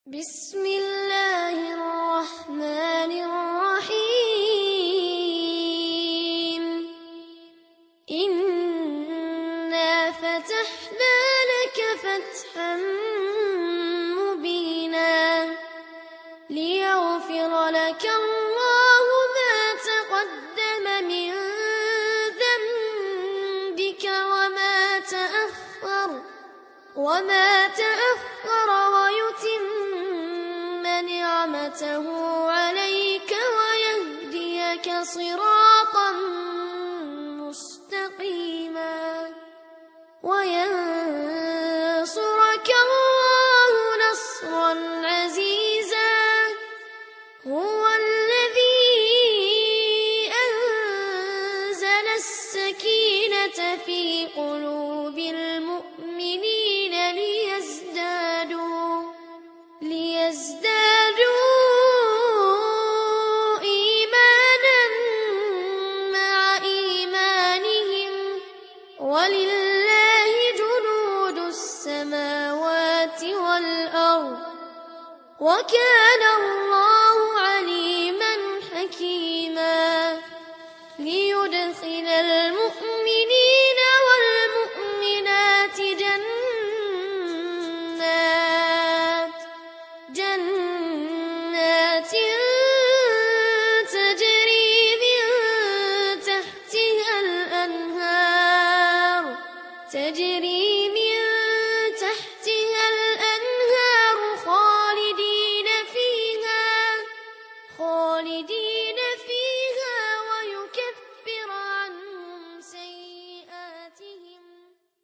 بسم الله الرحمن الرحيم. إنا فتحنا لك فتحا مبينا ليغفر لك الله ما تقدم من ذنبك وما تأخر ويتم نعمته عليك ويهديك صراطا مستقيما وينصرك الله نصرا عزيزا. هو الذي أنزل السكينة في قلوب المؤمنين ليزدادوا إيمانا مع إيمانهم ولله جنود السماوات والأرض وكان الله عليما حكيما. ليدخل المؤمنين